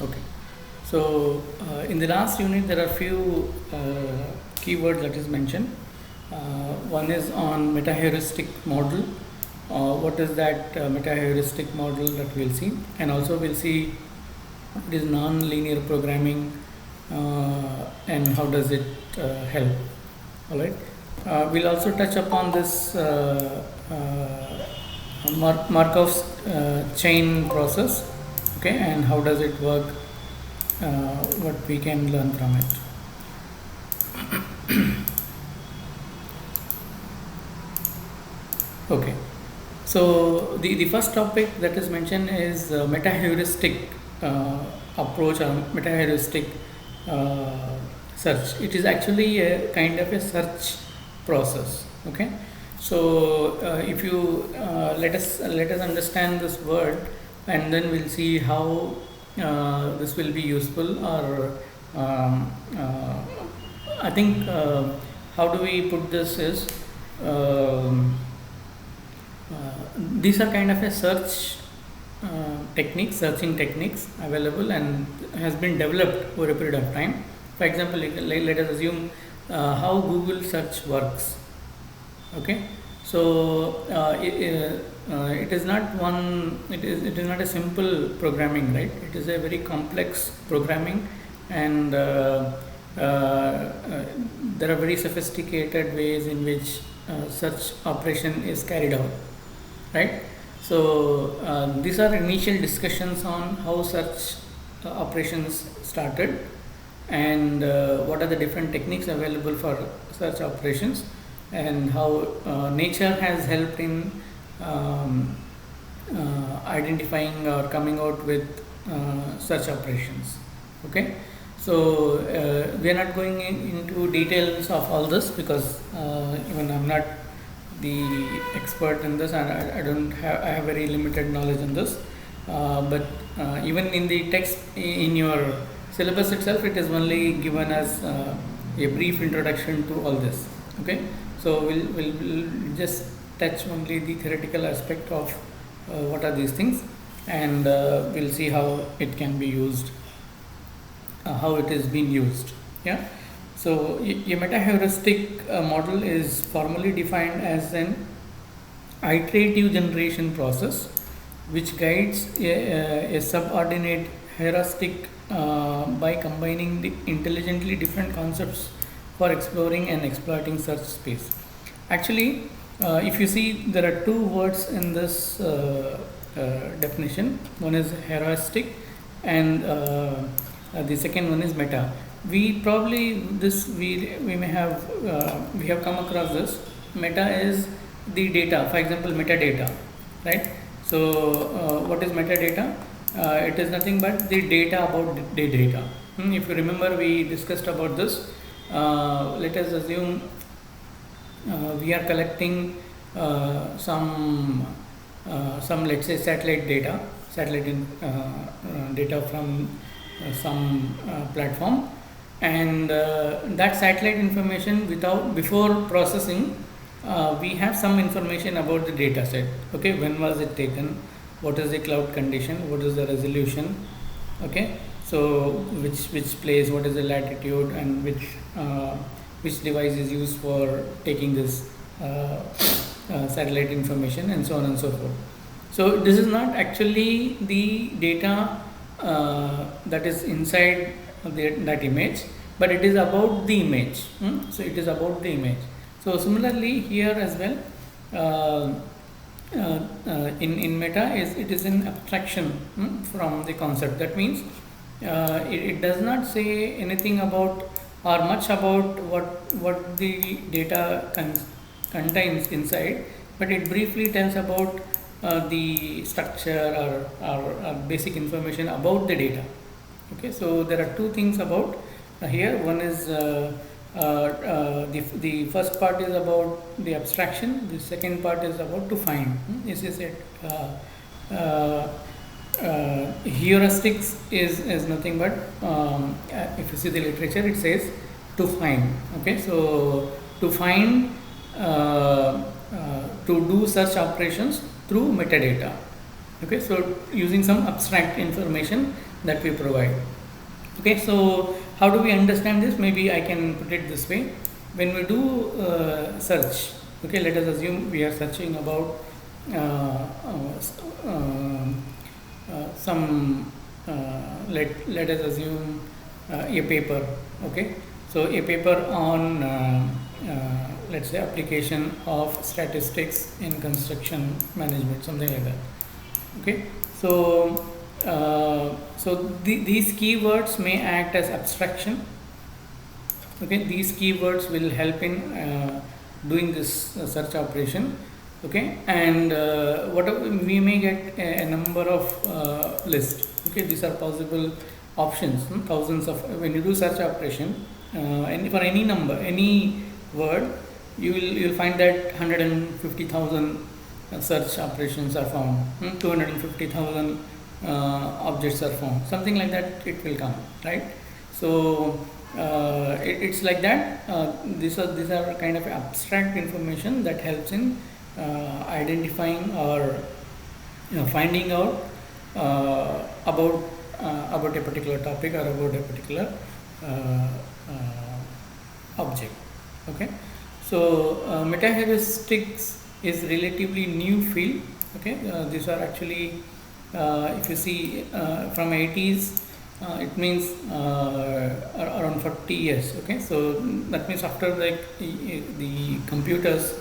Okay. So in the last unit, there are few keywords that is mentioned. One is on meta-heuristic model. What is that meta-heuristic model that we'll see, and also we'll see what is non-linear programming and how does it help. All right. We'll also touch upon this Markov's chain process, okay, and how does it work, what we can learn from it. Okay, so the first topic that is mentioned is meta-heuristic approach or meta-heuristic search. It is actually a kind of a search process. Okay, so if you let us understand this word, and then we'll see how this will be useful, or I think how do we put this is these are kind of a search searching techniques available and has been developed over a period of time. For example, let us assume how Google search works. Okay, so it is not not a simple programming, right? It is a very complex programming, and there are very sophisticated ways in which such operation is carried out, right? So these are initial discussions on how such operations started, and what are the different techniques available for such operations, and how nature has helped in identifying or coming out with such operations. Okay, so we are not going into details of all this because even I'm not the expert in this, and I have very limited knowledge in this, but even in the text in your syllabus itself, it is only given as a brief introduction to all this. Okay, so we'll just touch only the theoretical aspect of what are these things, and we'll see how it can be used, how it is being used. Yeah. So a meta-heuristic model is formally defined as an iterative generation process which guides a subordinate heuristic by combining intelligently different concepts for exploring and exploiting search space. Actually, if you see, there are two words in this definition. One is heuristic, and the second one is meta. We probably we have come across this. Meta is the data, for example, metadata, right? So what is metadata? It is nothing but the data about the data. If you remember, we discussed about this. Let us assume we are collecting some let's say satellite data from some platform, and that satellite information before processing, we have some information about the data set. Okay, when was it taken, what is the cloud condition, what is the resolution, okay, so which place, what is the latitude, and which device is used for taking this satellite information, and so on and so forth. So this is not actually the data that is inside that image, but it is about the image. So it is about the image. So similarly here as well, in meta it is an abstraction from the concept. That means it does not say anything about or much about what the data contains inside, but it briefly tells about the structure or basic information about the data. Okay, so there are two things about here. One is the first part is about the abstraction. The second part is about to find. This is it. Heuristics is nothing but if you see the literature, it says to find. Okay, so to find, to do such operations through metadata. Okay, so using some abstract information that we provide. Okay, so how do we understand this? Maybe I can put it this way. When we do search, okay, let us assume we are searching about some, let us assume a paper, okay. So a paper on let's say application of statistics in construction management, something like that, okay. So these keywords may act as abstraction, okay. These keywords will help in doing this search operation, okay. And whatever we may get a number of list, okay. These are possible options, thousands of, when you do search operation and for any number, any word, you'll find that 150,000 search operations are found, 250,000 objects are found, something like that it will come, right. So it's like that. These are kind of abstract information that helps in identifying or finding out about a particular topic or about a particular object, okay. So meta heuristics is relatively new field, okay. These are actually if you see from 80s, it means around 40 years, okay. So that means after the computers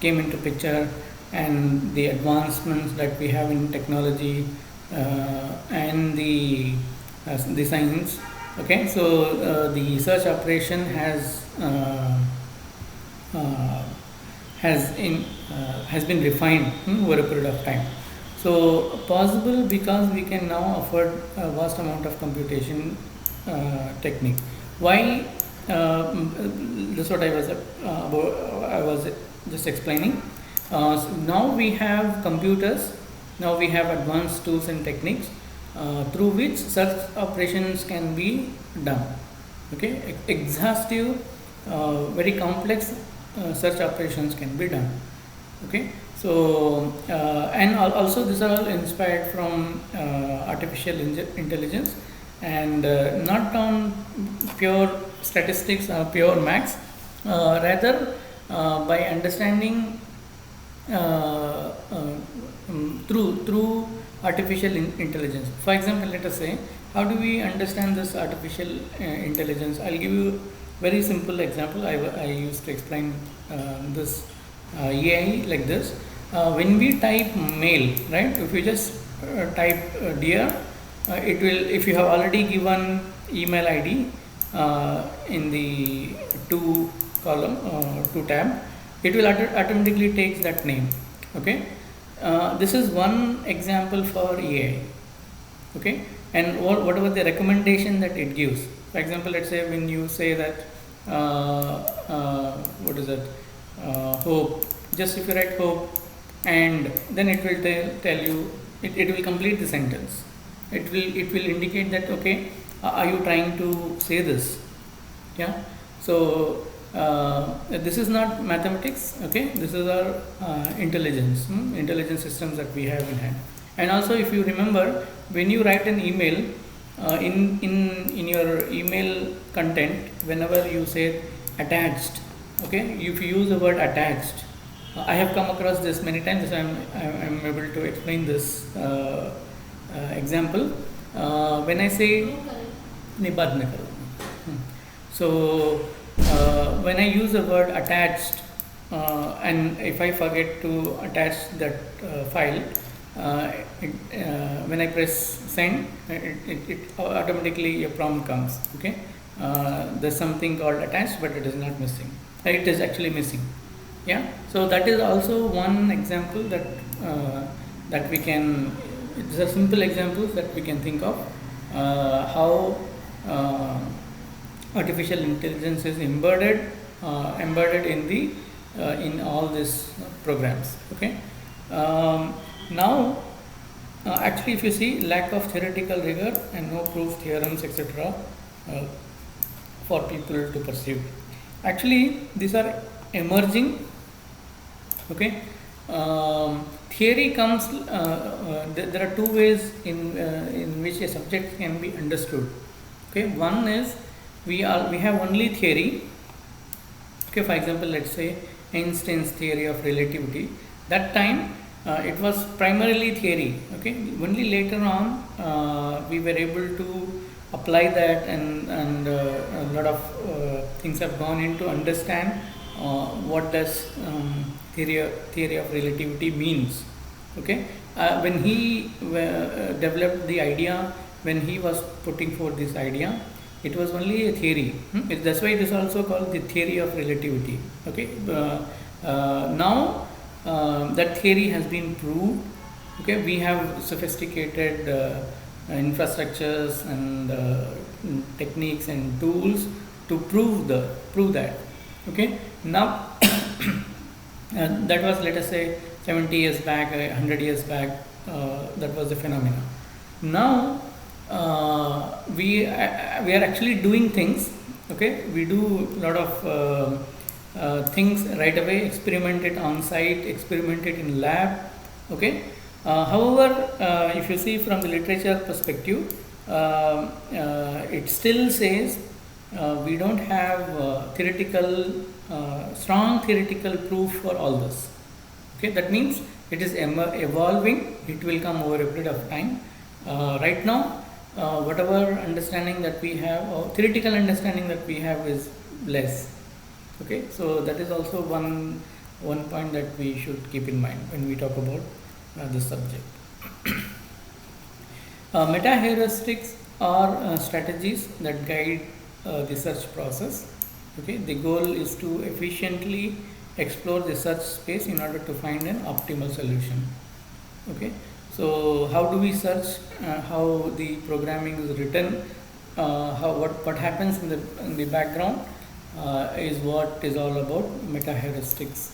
came into picture and the advancements that we have in technology and the science, okay. So the search operation has been refined over a period of time. So possible because we can now afford a vast amount of computation technique. Why? That's what I was just explaining. So now we have computers. Now we have advanced tools and techniques through which search operations can be done. Okay, exhaustive, very complex search operations can be done. Okay. So and also these are all inspired from artificial intelligence and not on pure statistics or pure maths, rather by understanding through artificial intelligence. For example, let us say, how do we understand this artificial intelligence? I'll give you very simple example. I used to explain this AI like this. When we type mail, right, if you just type dear, it will, if you have already given email ID in the to column, to tab, it will automatically take that name, okay. This is one example for AI, okay. And whatever the recommendation that it gives, for example, let's say when you say that what is it, hope, just if you write hope, and then it will tell you, it will complete the sentence. It will indicate that, okay, are you trying to say this? Yeah. So this is not mathematics, okay. This is our intelligence systems that we have in hand. And also, if you remember, when you write an email, in your email content, whenever you say attached, okay, if you use the word attached, I have come across this many times, so I'm able to explain this example. When I say so when I use the word attached, and if I forget to attach that file, when I press send, it automatically a prompt comes, okay. There's something called attached, but it is not missing. It is actually missing. Yeah. So that is also one example that we can. These are simple examples that we can think of how artificial intelligence is embedded in the in all these programs. Okay. Now, actually, if you see, lack of theoretical rigor and no proof theorems, etc., for people to pursue. Actually, these are emerging. Okay. theory comes, there are two ways in which a subject can be understood. Okay, one is we have only theory. Okay, for example, let's say Einstein's theory of relativity. That time it was primarily theory. Okay, only later on we were able to apply that, and a lot of things have gone into understand what does theory of relativity means. Okay, when he developed the idea, when he was putting forth this idea, it was only a theory. That's why it is also called the theory of relativity. Okay, now that theory has been proved. Okay, we have sophisticated infrastructures and techniques and tools to prove that. Okay, now that was, let us say, 70 years back, 100 years back, that was the phenomenon. Now we are actually doing things. Okay, we do a lot of things right away, experiment it on site, experiment it in lab. Okay, however, if you see from the literature perspective, it still says we don't have strong theoretical proof for all this. Okay, that means it is evolving. It will come over a period of time. Right now, whatever understanding that we have, or theoretical understanding that we have, is less. Okay, so that is also one point that we should keep in mind when we talk about this subject. Meta-heuristics are strategies that guide the search process. Okay, the goal is to efficiently explore the search space in order to find an optimal solution. Okay, so how do we search? How the programming is written? What happens in the background is what is all about meta-heuristics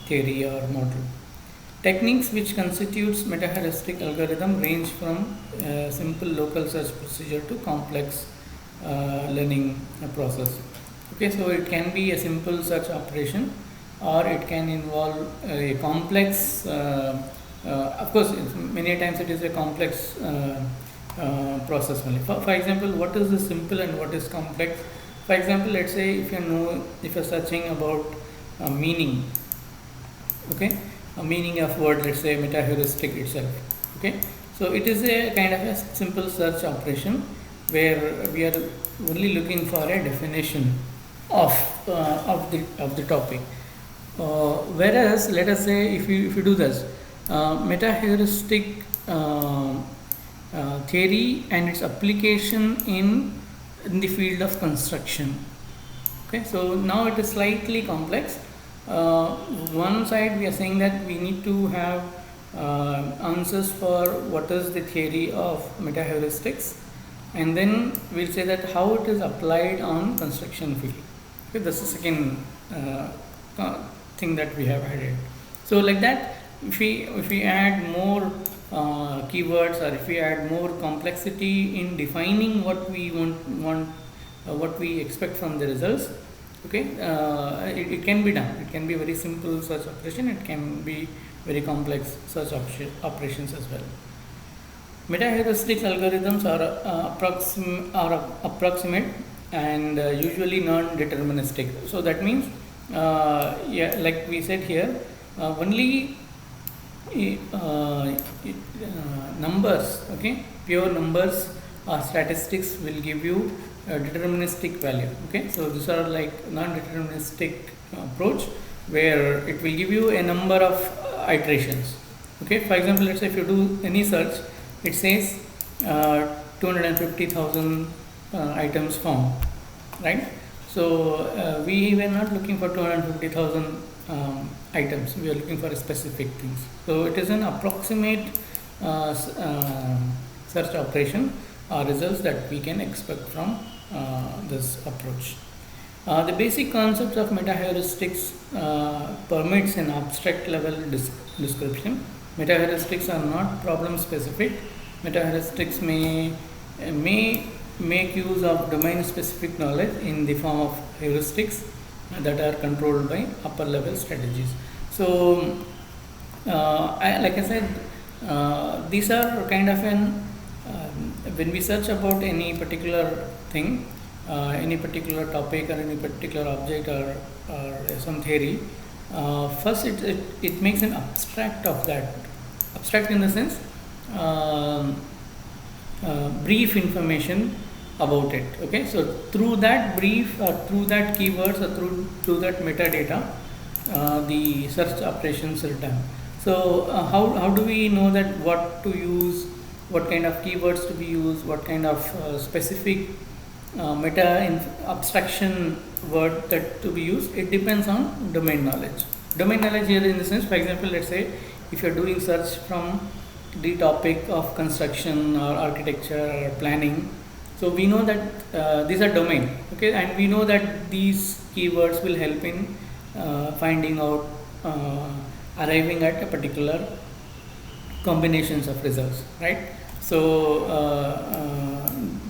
theory or model. Techniques which constitutes meta-heuristic algorithm range from simple local search procedure to complex learning process. Okay, so it can be a simple search operation, or it can involve a complex. Of course, many times it is a complex process only. For example, what is the simple and what is complex? For example, let's say if you're searching about meaning. Okay, a meaning of word, let's say meta-heuristic itself. Okay, so it is a kind of a simple search operation where we are only looking for a definition of the topic. Whereas, let us say if you do this meta-heuristic theory and its application in the field of construction. Okay, so now it is slightly complex. One side we are saying that we need to have answers for what is the theory of meta-heuristics, and then we'll say that how it is applied on construction field. Okay, that's the second thing that we have added. So like that, if we add more keywords, or if we add more complexity in defining what we want what we expect from the results, okay, it can be done. It can be very simple search operation. It can be very complex search operations as well. Meta-heuristic algorithms are approximate and usually non-deterministic. So that means, like we said here, only numbers, okay, pure numbers or statistics will give you a deterministic value. Okay, so these are like non-deterministic approach where it will give you a number of iterations. Okay, for example, let's say if you do any search, it says 250,000 items found, right? So we were not looking for 250,000 items. We are looking for specific things. So it is an approximate search operation or results that we can expect from this approach. The basic concepts of meta-heuristics permits an abstract level description. Meta-heuristics are not problem specific. Meta-heuristics may make use of domain specific knowledge in the form of heuristics that are controlled by upper level strategies. So like I said, these are kind of when we search about any particular thing, any particular topic or any particular object or some theory, first it makes an abstract of that. Abstract in the sense, brief information about it. Okay, so through that brief or through that keywords or through that metadata, the search operations are done. So how do we know that what to use, what kind of keywords to be used, what kind of specific abstraction word that to be used? It depends on domain knowledge. Domain knowledge here in the sense, for example, let's say if you're doing search from the topic of construction or architecture or planning, so we know that these are domain, okay, and we know that these keywords will help in finding out, arriving at a particular combinations of results, right? So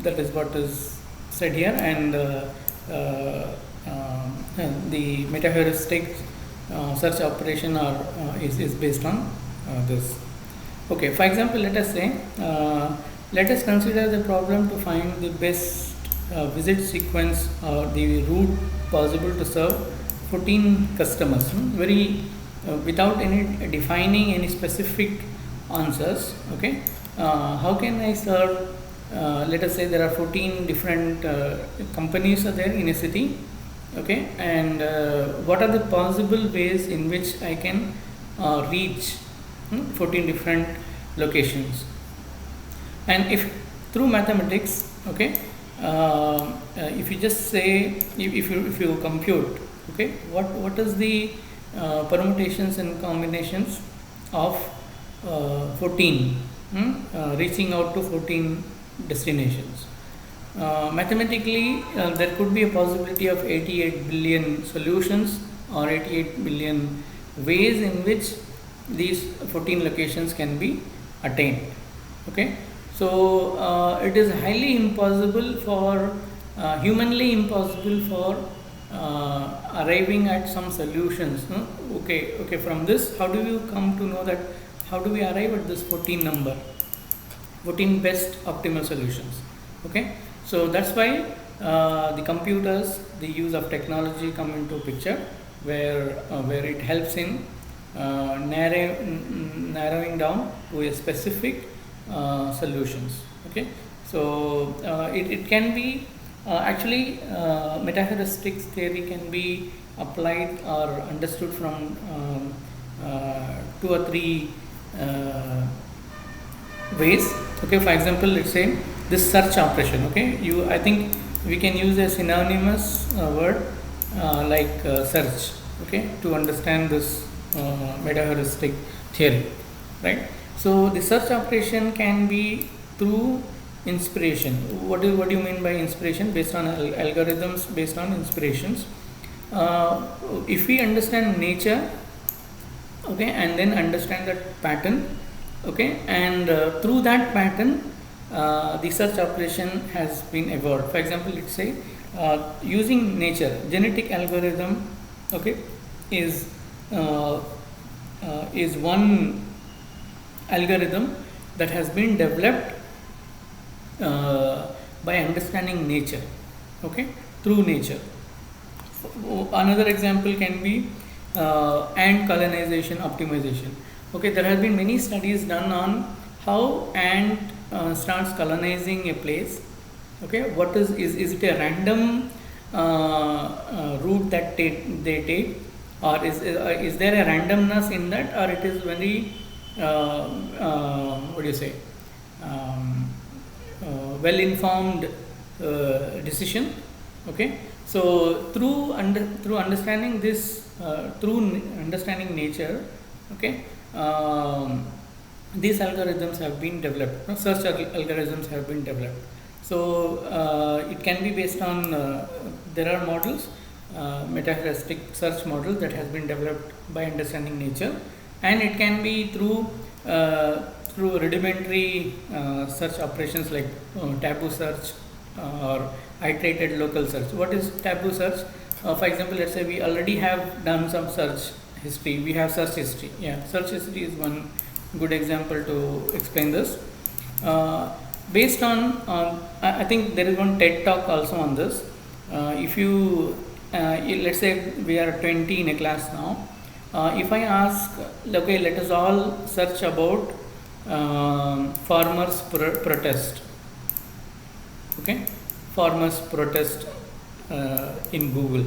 that is what is said here, and the meta-heuristic search operation is based on this. Okay, for example, let us say, let us consider the problem to find the best visit sequence or the route possible to serve 14 customers. Very without any defining any specific answers. Okay, how can I serve? Let us say there are 14 different companies are there in a city. Okay, and what are the possible ways in which I can reach 14 different locations? And if through mathematics, okay, if you just say, if you compute, okay, what is the permutations and combinations of 14, reaching out to 14 destinations. Mathematically, there could be a possibility of 88 billion solutions or 88 billion ways in which these 14 locations can be attained. Okay, so it is highly impossible for, humanly impossible for arriving at some solutions. No? Okay, from this, how do you come to know that, how do we arrive at this 14 number, 14 best optimal solutions? Okay, so that's why the computers, the use of technology come into picture, where it helps in narrowing down to a specific solutions. Okay, so it can be actually meta-heuristics theory can be applied or understood from 2 or 3 ways. Okay, for example, let's say this search operation. Okay, I think we can use a synonymous word like search, okay, to understand this meta-heuristic theory, right? So the search operation can be through inspiration. What do you mean by inspiration? Based on algorithms, based on inspirations. If we understand nature, okay, and then understand that pattern, okay, and through that pattern, the search operation has been evolved. For example, let's say using nature, genetic algorithm, okay, is one algorithm that has been developed by understanding nature, okay, through nature. Another example can be ant colonization optimization. Okay, there have been many studies done on how ant starts colonizing a place. Okay, what is it a random route that they take, or is there a randomness in that, or it is very what do you say, well informed decision? Okay, so through understanding this, through understanding nature, okay, these algorithms have been developed. Search algorithms have been developed. So it can be based on there are models, meta-heuristic search models that has been developed by understanding nature, and it can be through rudimentary search operations like taboo search or iterated local search. What is taboo search? For example, let's say we already have done some search history, we have search history. Yeah, search history is one good example to explain this. Based on, I think there is one TED talk also on this. If you, let's say we are 20 in a class now. If I ask, okay, let us all search about farmers protest. Okay, farmers protest in Google.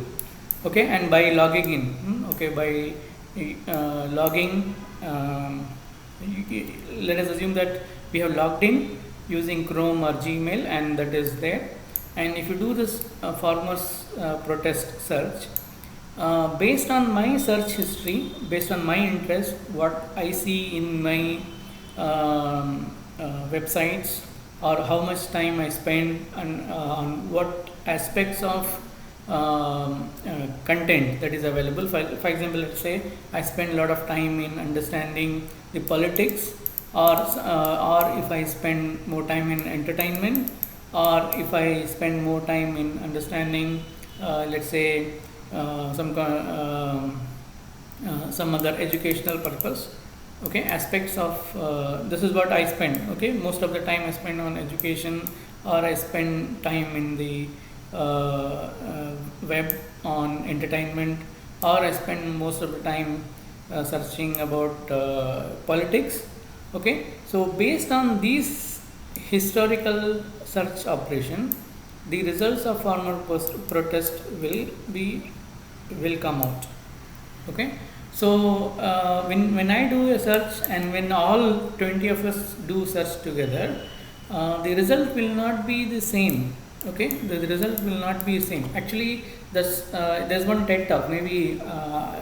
Okay, and by logging in, okay, by logging, let us assume that we have logged in using Chrome or Gmail, and that is there. And if you do this farmers protest search, based on my search history, based on my interest, what I see in my websites, or how much time I spend on what aspects of content that is available. For example, let's say I spend a lot of time in understanding the politics, or if I spend more time in entertainment, or if I spend more time in understanding, let's say some other educational purpose. Okay, aspects of this is what I spend. Okay, most of the time I spend on education, or I spend time in the web on entertainment, or I spend most of the time searching about politics. Okay, so based on these historical search operation, the results of farmer protest will come out. Okay, so when I do a search, and when all 20 of us do search together, the result will not be the same. Okay, the result will not be the same. Actually, there's one TED talk. Maybe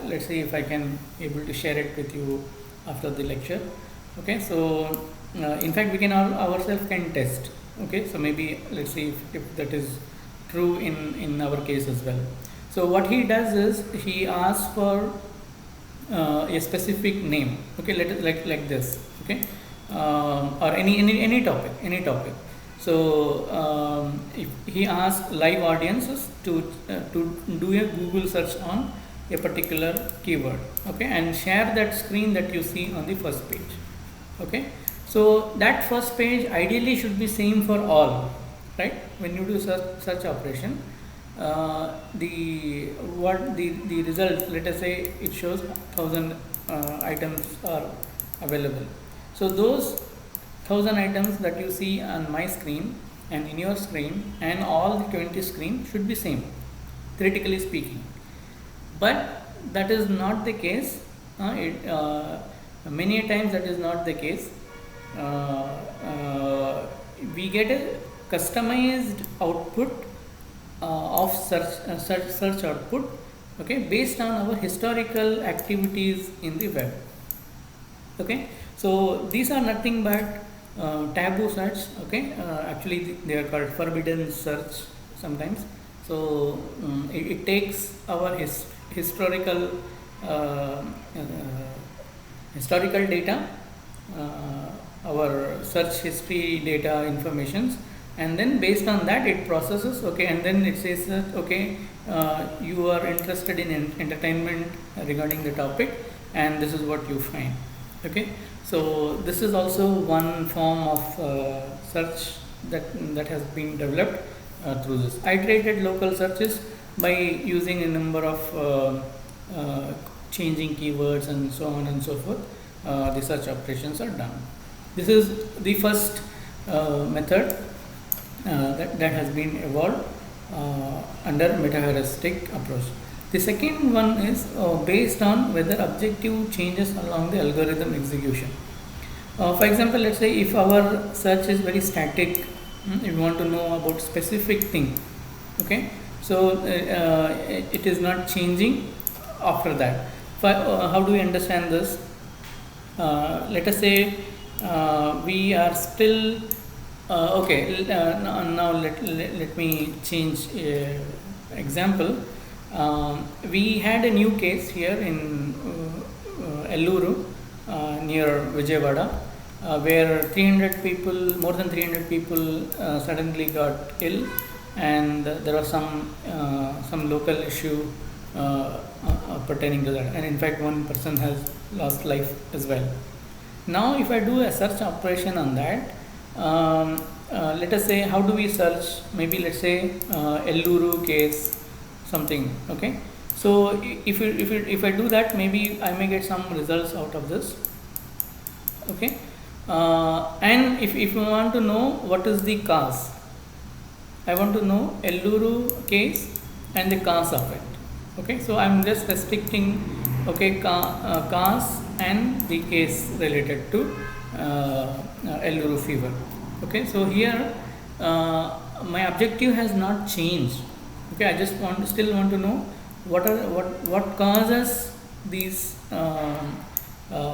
let's see if I can able to share it with you after the lecture. Okay, so in fact we can ourselves can test. Okay, so maybe let's see if that is true in our case as well. So what he does is he asks for a specific name. Okay, let it like this. Okay, or any topic. So if he asks live audiences to do a Google search on a particular keyword. Okay, and share that screen that you see on the first page. Okay, so that first page ideally should be same for all, right? When you do search operation, the result, let us say it shows 1000 items are available. So those 1000 items that you see on my screen and in your screen and all the 20 screen should be same, theoretically speaking. But that is not the case. Many times that is not the case. We get a customized output of search output, okay, based on our historical activities in the web. Okay, so these are nothing but taboo search. Okay, actually they are called forbidden search sometimes. So it takes our historical data, our search history data informations, and then based on that it processes. Okay, and then it says that okay, you are interested in entertainment regarding the topic, and this is what you find. Okay, so this is also one form of search that has been developed through this iterated local searches by using a number of changing keywords and so on and so forth. The search operations are done. This is the first method that has been evolved under meta-heuristic approach. The second one is based on whether objective changes along the algorithm execution. For example, let's say if our search is very static, if you want to know about specific thing, okay, so it is not changing after that. How do we understand this? Let us say we are still okay. Now let me change example. We had a new case here in Elluru near Vijayawada, where 300 people, more than 300 people suddenly got ill, and there was some local issue pertaining to that, and in fact one person has lost life as well. Now if I do a search operation on that, let us say, how do we search? Maybe let's say Elluru case something. Okay, so if I do that, maybe I may get some results out of this. Okay, and if you want to know what is the cause, I want to know Elluru case and the cause of it. Okay, so I'm just restricting, okay, cause and the case related to Elluru fever. Okay, so here my objective has not changed. Okay, I just still want to know what causes these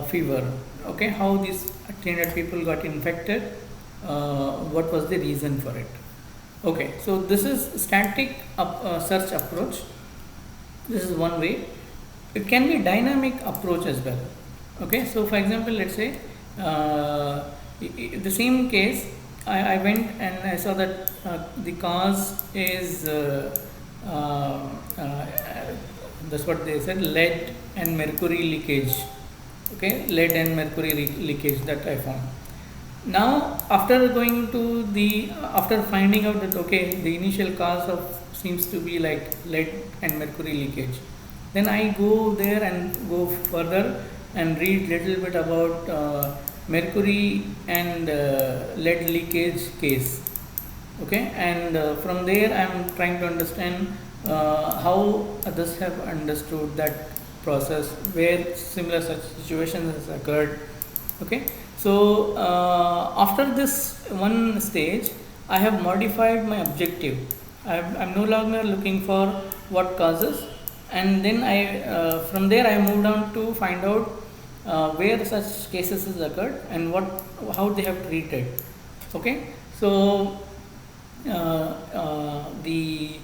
fever. Okay, how these 300 people got infected, what was the reason for it. Okay, so this is static search approach. This is one way. It can be dynamic approach as well. Okay, so for example, let's say the same case, I went and I saw that the cause is that's what they said, lead and mercury leakage. Okay, lead and mercury leakage that I found. Now after finding out that, okay, the initial cause of seems to be like lead and mercury leakage, then I go there and go further and read little bit about mercury and lead leakage case. Okay, and from there I am trying to understand how others have understood that process where similar such situations has occurred. Okay, so after this one stage, I have modified my objective. I'm no longer looking for what causes, and then from there I moved on to find out where such cases has occurred and how they have treated. Okay, so the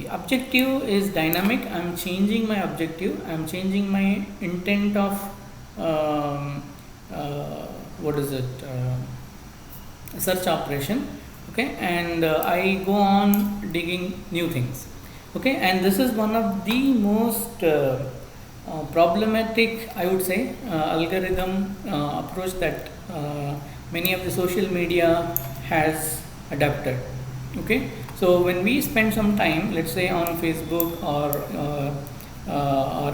objective is dynamic. I'm changing my objective. I'm changing my intent of search operation. Okay, and I go on digging new things. Okay, and this is one of the most problematic, I would say, algorithm approach that many of the social media has adapted. Okay, so when we spend some time, let's say on Facebook or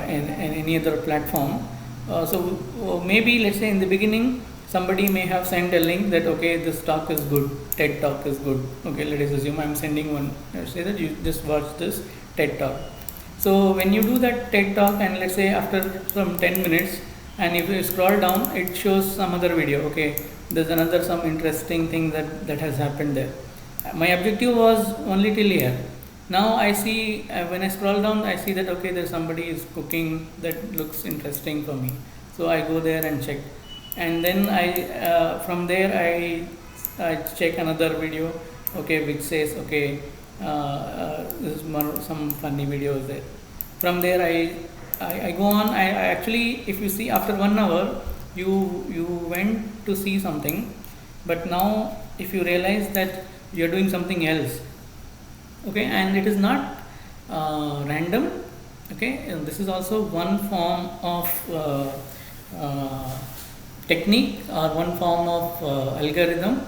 in any other platform, so maybe let's say in the beginning somebody may have sent a link that, okay, this talk is good, TED talk is good. Okay, let us assume I'm sending one, let's say that you just watch this TED talk. So when you do that TED talk, and let's say after some 10 minutes, and if you scroll down, it shows some other video. Okay, there's another some interesting thing that has happened there. My objective was only till here. Now I see, when I scroll down, I see that, okay, there's somebody is cooking that looks interesting for me. So I go there and check, and then from there I check another video, okay, which says, okay, there's some funny videos there. From there I go on. I actually, if you see, after 1 hour you went to see something, but now if you realize that you are doing something else. Okay, and it is not random. Okay, and this is also one form of technique or one form of algorithm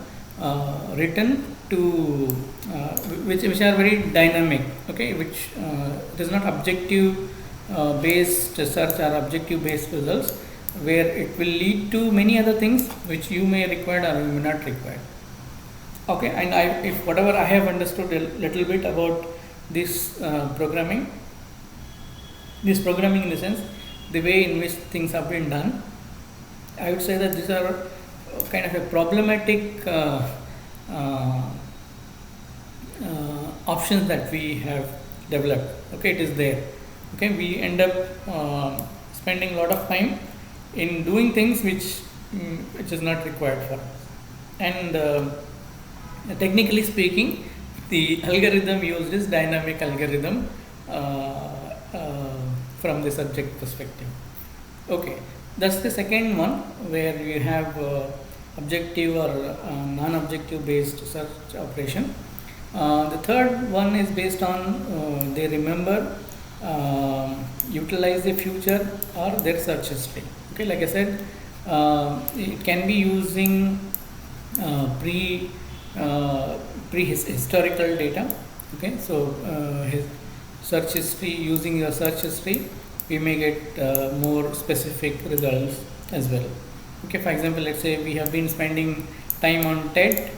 written to which are very dynamic. Okay, which it is not objective based search or objective based results, where it will lead to many other things which you may require or you may not require. Okay, and if whatever I have understood a little bit about this programming in the sense, the way in which things have been done, I would say that these are kind of a problematic options that we have developed. Okay, it is there. Okay, we end up spending a lot of time in doing things which is not required for us. And technically speaking, the algorithm used is dynamic algorithm from the subject perspective. Okay, that's the second one, where you have objective or non-objective based search operation. The third one is based on they remember utilize the future or their search history. Okay, like I said, it can be using pre historical data. Okay, so his search history, using your search history, we may get more specific results as well. Okay, for example, let's say we have been spending time on TED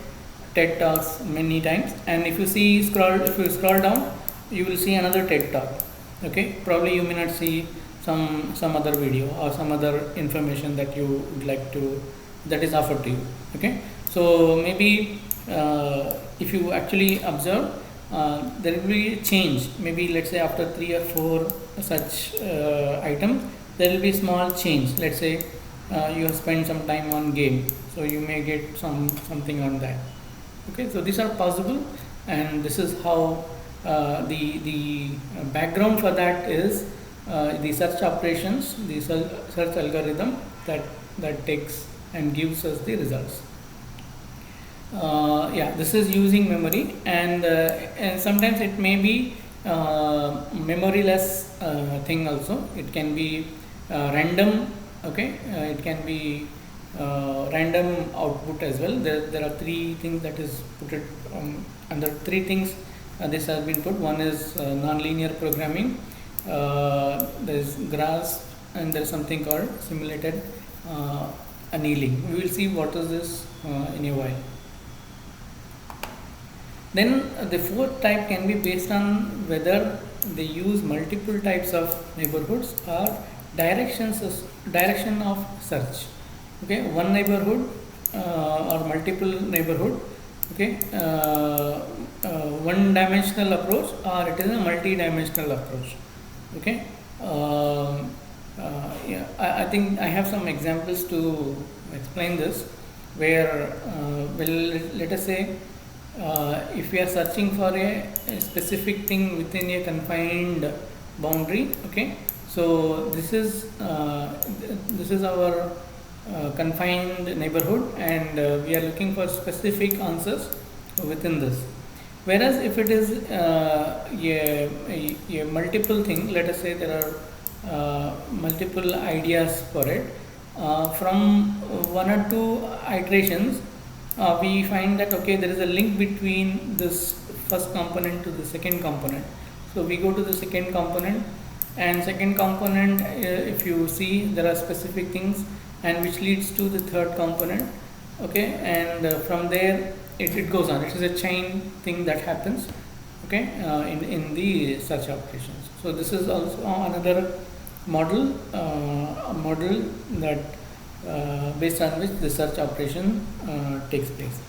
talks many times, and if you scroll down, you will see another TED talk. Okay, probably you may not see some other video or some other information that you would like to, that is offered to you. Okay, so maybe if you actually observe, there will be a change. Maybe let's say after 3 or 4 such items, there will be small change. Let's say you have spent some time on game, so you may get something on that. Okay, so these are possible, and this is how the background for that is the search operations, the search algorithm that takes and gives us the results. Yeah, this is using memory, and sometimes it may be memoryless thing also. It can be random. Okay, it can be random output as well. There are 3 things that is put it under 3 things. This has been put. One is non-linear programming. There is GRASP, and there is something called simulated annealing. We will see what is this in a while. Then the 4th type can be based on whether they use multiple types of neighborhoods or direction of search. Okay, one neighborhood or multiple neighborhood. Okay, one dimensional approach, or it is a multi-dimensional approach. Okay, yeah, I think I have some examples to explain this, where well, let us say if we are searching for a specific thing within a confined boundary. Okay, so this is our confined neighborhood, and we are looking for specific answers within this. Whereas if it is a multiple thing, let us say there are multiple ideas for it, from 1 or 2 iterations, we find that okay, there is a link between this first component to the second component. So we go to the second component, and second component, if you see, there are specific things, and which leads to the third component. Okay, and from there it goes on. It is a chain thing that happens. Okay, in the search operations. So this is also another model that based on which the search operation takes place.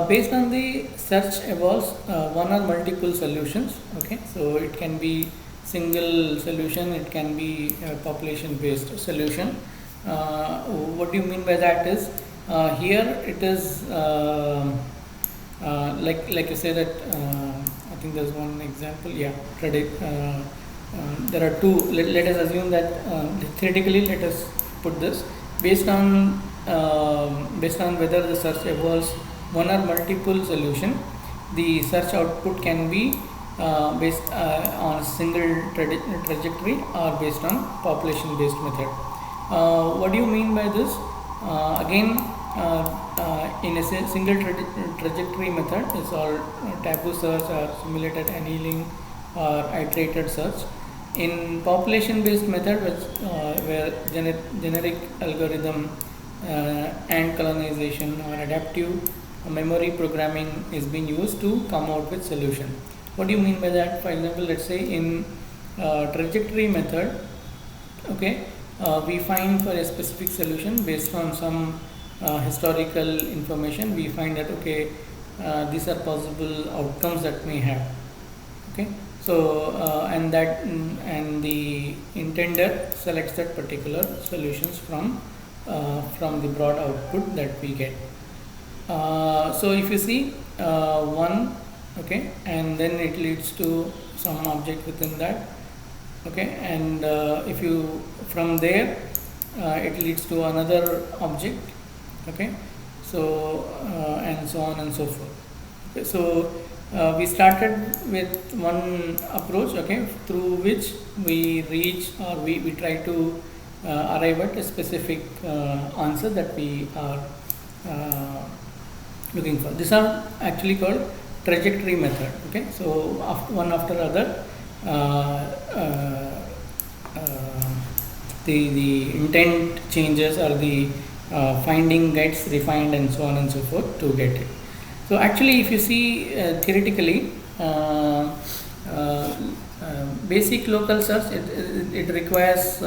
Based on the search evolves one or multiple solutions. Okay, so it can be single solution, it can be a population based solution. What do you mean by that is, here it is like you say that I think there's one example. Yeah, there are 2. Let us assume that theoretically, let us put this based on whether the search evolves one or multiple solution. The search output can be based on a single trajectory or based on population based method. What do you mean by this? Again, in a single trajectory method, it's all taboo search or simulated annealing or iterated search. In population based method, where generic algorithm and colonization or adaptive memory programming is being used to come out with solution. What do you mean by that? For example, let's say in trajectory method, okay, we find for a specific solution based on some historical information. We find that okay, these are possible outcomes that may have. Okay, so and the intender selects that particular solutions from the broad output that we get. So if you see 1, okay, and then it leads to some object within that. Okay, and if you from there it leads to another object. Okay, so and so on and so forth. Okay, so we started with one approach, okay, through which we reach or we try to arrive at a specific answer that we are looking for. These are actually called trajectory method. Okay, so one after other, the intent changes or the finding gets refined and so on and so forth to get it. So actually, if you see theoretically, basic local search, it requires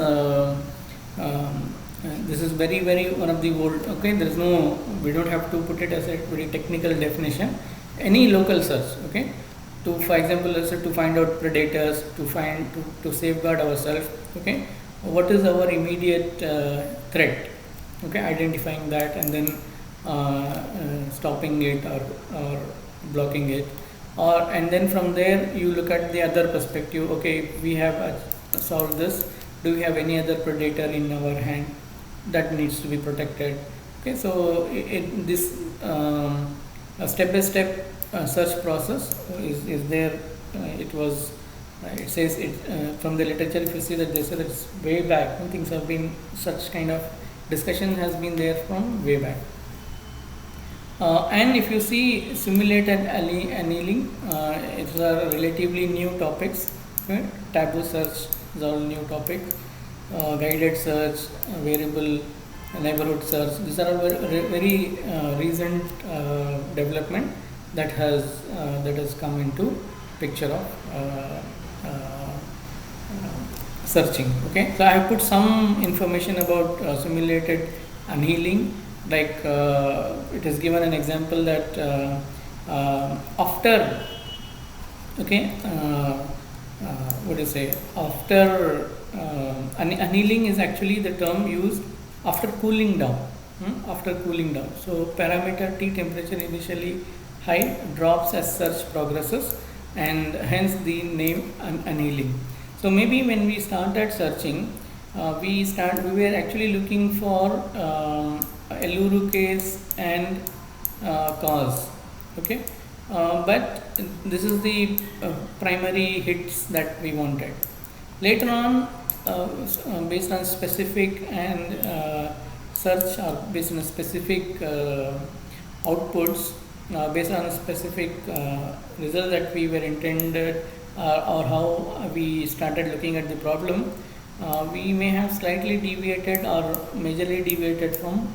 this is very one of the old, okay, there is no, we don't have to put it as a very technical definition. Any local search, okay, to, for example, let's say to find out predators, to safeguard ourselves, okay, what is our immediate threat, okay, identifying that and then stopping it or blocking it, and then from there you look at the other perspective. Okay, we have solved this, do we have any other predator in our hand that needs to be protected? Okay, so this step-by-step search process is there. It says it from the literature. If you see that they say that it's way back, things have been, such kind of discussion has been there from way back. And if you see simulated annealing, it's a relatively new topics. Right? Taboo search is all new topic. Guided search, variable neighborhood search. These are all very recent development that has come into picture of searching. Okay, so I have put some information about simulated annealing. Like it is given an example that after, okay, what do you say? After annealing is actually the term used after cooling down. After cooling down, so parameter T, temperature initially high, drops as search progresses, and hence the name annealing. So maybe when we started searching, we were actually looking for Eluru case and cause, okay, but this is the primary hits that we wanted. Later on, based on specific and search, or based on specific outputs, based on a specific result that we were intended, or how we started looking at the problem, we may have slightly deviated or majorly deviated from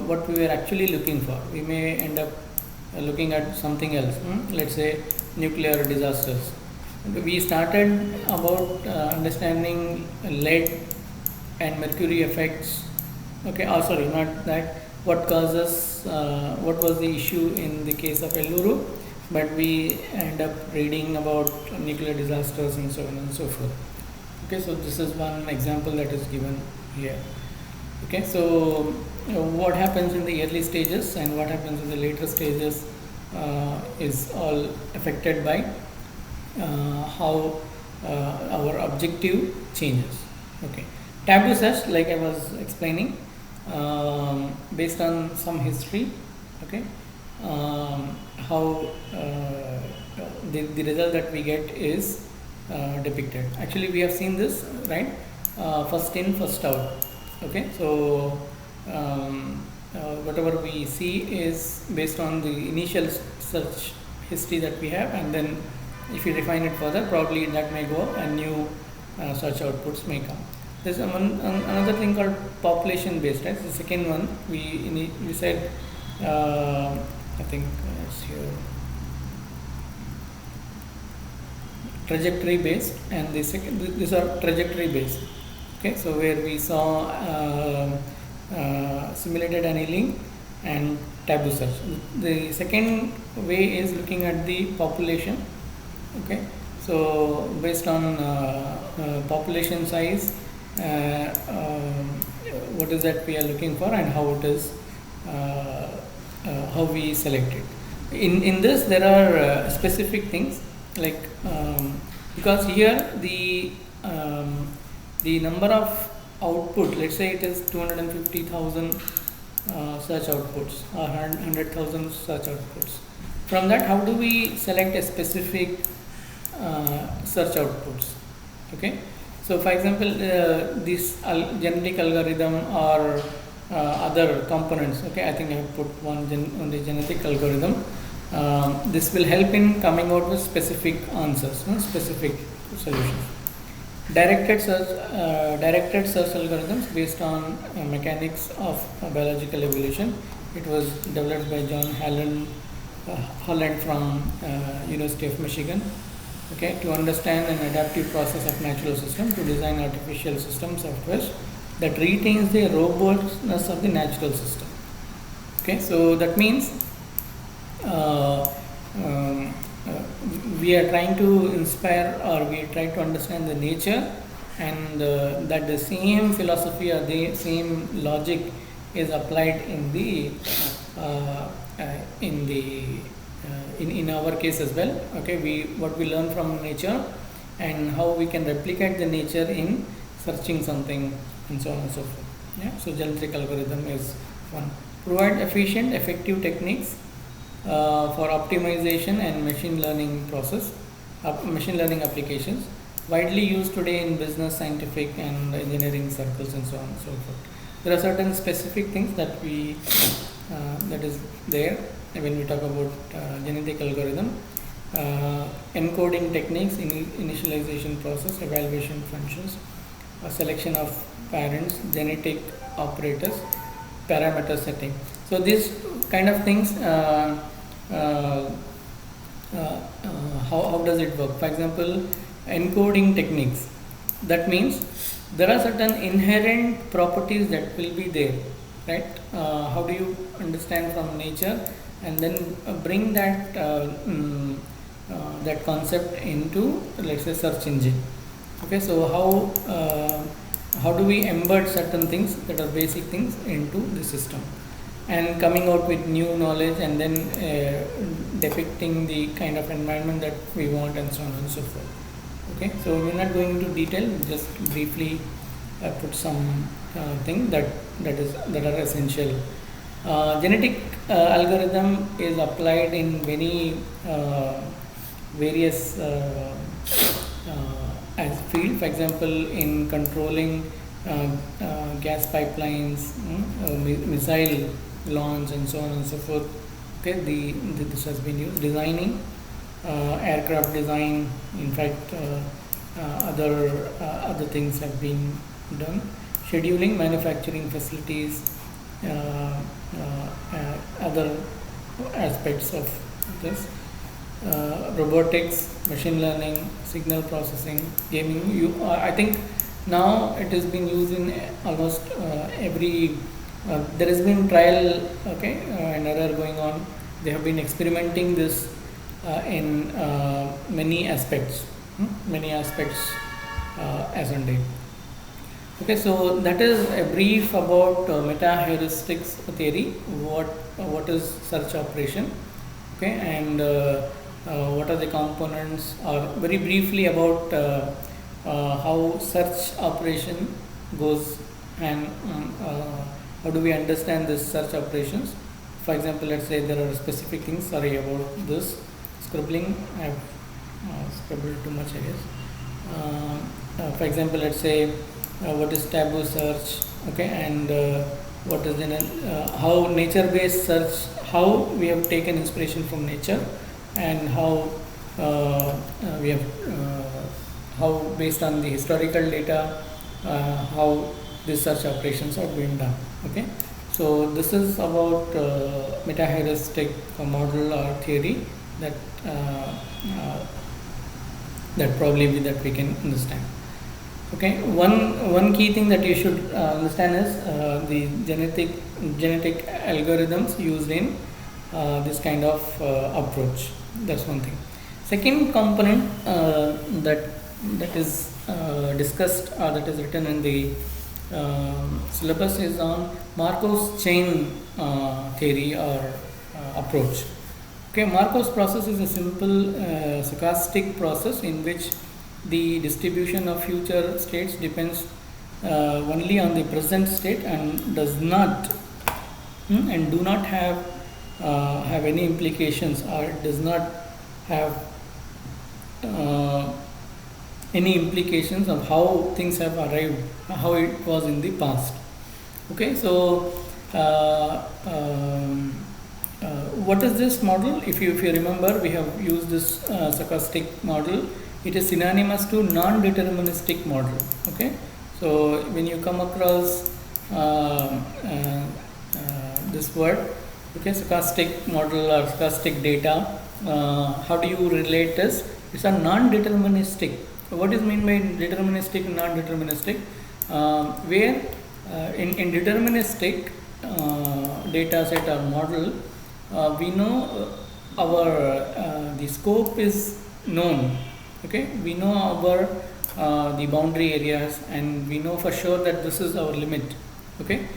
what we were actually looking for. We may end up looking at something else. Let's say nuclear disasters. We started about understanding lead and mercury effects. Okay, sorry, not that. What causes? What was the issue in the case of Eluru? But we end up reading about nuclear disasters and so on and so forth. Okay, so this is one example that is given here. Okay, so what happens in the early stages and what happens in the later stages is all affected by how our objective changes. Okay, taboo search, like I was explaining, based on some history. Okay, how the result that we get is depicted. Actually, we have seen this, right? First in, first out. Okay, so whatever we see is based on the initial search history that we have, and then if you refine it further, probably that may go up and new search outputs may come. There's another thing called population based, right? The second one we said, I think it's here, trajectory based, and the second, these are trajectory based. Okay, so where we saw simulated annealing and taboo search. The second way is looking at the population. Okay, so based on population size, what is that we are looking for and how it is, how we select it. In this there are specific things like because here the number of output, let's say it is 250,000 search outputs or 100,000 search outputs. From that, how do we select a specific search outputs? Okay, so for example, this genetic algorithm or other components. Okay, I think I have put one on the genetic algorithm. This will help in coming out with specific answers, specific solutions. Directed search algorithms based on mechanics of biological evolution. It was developed by John Holland from University of Michigan. Okay, to understand an adaptive process of natural system to design artificial system software that retains the robustness of the natural system. Okay, so that means we are trying to inspire, or we try to understand the nature, and that the same philosophy or the same logic is applied in the in our case as well. Okay, what we learn from nature and how we can replicate the nature in searching something and so on and so forth. Yeah, so genetic algorithm is one. Provide efficient, effective techniques for optimization and machine learning applications, widely used today in business, scientific and engineering circles and so on and so forth. There are certain specific things that that is there when we talk about genetic algorithm. Encoding techniques, initialization process, evaluation functions, selection of parents, genetic operators, parameter setting. So these kind of things, how does it work? For example, encoding techniques. That means there are certain inherent properties that will be there, right? How do you understand from nature and then bring that that concept into, let's say, search engine? Okay, so how do we embed certain things that are basic things into the system, and coming out with new knowledge and then depicting the kind of environment that we want and so on and so forth. Okay, so we're not going into detail, just briefly put some things that are essential. Genetic algorithm is applied in many various as field. For example, in controlling gas pipelines, missile launch and so on and so forth. Okay, this has been used. Designing aircraft design, in fact other things have been done. Scheduling manufacturing facilities, other aspects of this. Robotics, machine learning, signal processing, gaming. I think now it has been used in almost every. There has been trial, and error going on. They have been experimenting this in many aspects, as on date. Okay, so that is a brief about meta-heuristics theory. What is search operation? Okay, and what are the components, or very briefly about how search operation goes, and how do we understand this search operations. For example, let's say there are specific things. Sorry about this scribbling. I have scribbled too much, I guess. For example, let's say what is taboo search, okay, and what is how nature-based search, how we have taken inspiration from nature, and how we have how based on the historical data how these search operations are being done. Okay, so this is about meta-heuristic model or theory that probably that we can understand. Okay, one key thing that you should understand is the genetic algorithms used in this kind of approach. That's one thing. Second component that is discussed, or that is written in the syllabus, is on Markov's chain theory or approach. Okay, Markov's process is a simple stochastic process in which the distribution of future states depends only on the present state and does not and do not have have any implications, or it does not have any implications of how things have arrived, how it was in the past. Okay, so what is this model? If you remember, we have used this stochastic model. It is synonymous to non-deterministic model. Okay, so when you come across this word, okay, stochastic model or stochastic data, how do you relate this? It's a non-deterministic. What is meant by deterministic and non-deterministic? Where in deterministic data set or model, we know our the scope is known. Okay, we know our the boundary areas, and we know for sure that this is our limit. Okay,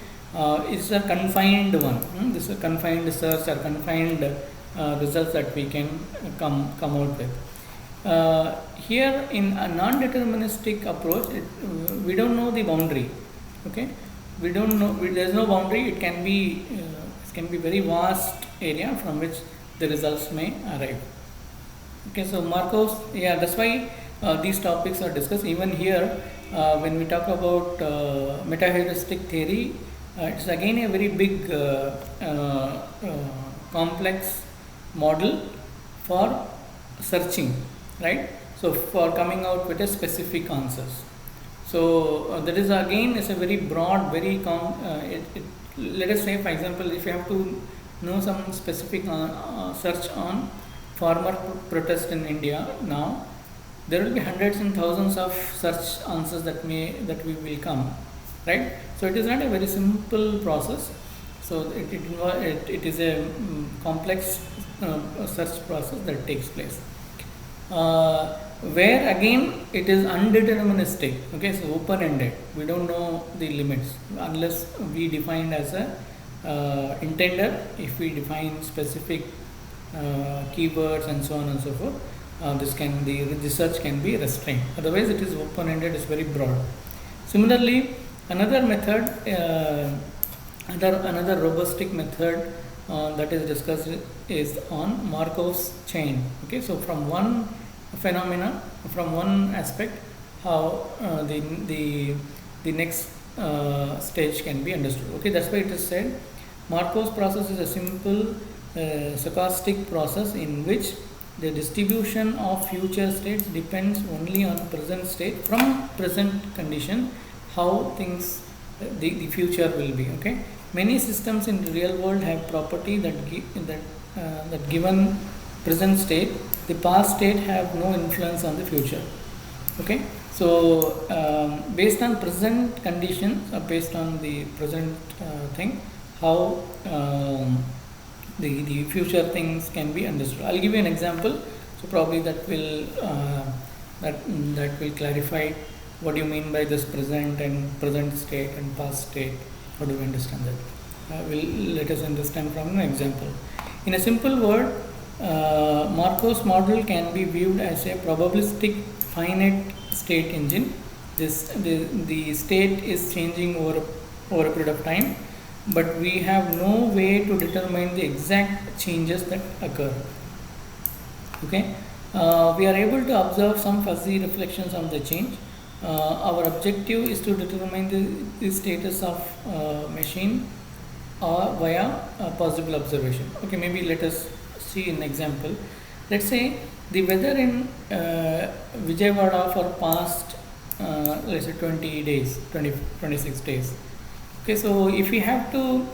it's a confined one. This is a confined search or confined results that we can come out with. Here in a non-deterministic approach, we don't know the boundary. Okay, we don't know. There is no boundary. It can be very vast area from which the results may arrive. Okay, so Markov's, yeah, that's why these topics are discussed. Even here, when we talk about meta-heuristic theory, it's again a very big complex model for searching, right? So for coming out with a specific answers. So that is again is a very broad, very let us say, for example, if you have to know some specific search on farmer protest in India now, there will be hundreds and thousands of search answers that we will come, right? So it is not a very simple process. So it is a complex search process that takes place. Where again it is undeterministic. Okay, so open-ended. We don't know the limits unless we define as a intender. If we define specific keywords and so on and so forth, the search can be restrained. Otherwise, it is open-ended. It's very broad. Similarly, another method, another robustic method that is discussed is on Markov's chain. Okay, so from one phenomena, from one aspect, how the next stage can be understood. Okay, that's why it is said Markov's process is a simple stochastic process in which the distribution of future states depends only on present state. From present condition, how things the future will be. Okay, many systems in the real world have property that given present state, the past state have no influence on the future. Okay, so based on present conditions, based on the present thing, how the future things can be understood. I'll give you an example. So probably that will clarify what do you mean by this present and present state and past state. How do we understand that? Let us understand from an example. In a simple word, Markov's model can be viewed as a probabilistic finite state engine. The state is changing over a period of time, but we have no way to determine the exact changes that occur. Okay, we are able to observe some fuzzy reflections on the change. Our objective is to determine the status of machine via possible observation. Okay, maybe let us see an example. Let's say the weather in Vijayawada for past let's say 26 days. Okay, so if we have to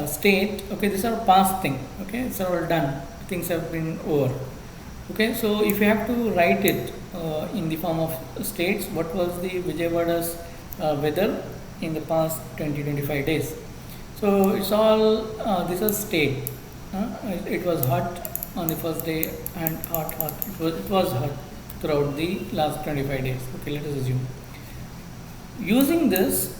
state, okay, these are past thing. Okay, it's all done. Things have been over. Okay, so if you have to write it in the form of states, what was the Vijayawada's weather in the past 20-25 days? So it's all this is state. It was hot on the first day and hot. It was hot throughout the last 25 days. Okay, let us assume. Using this,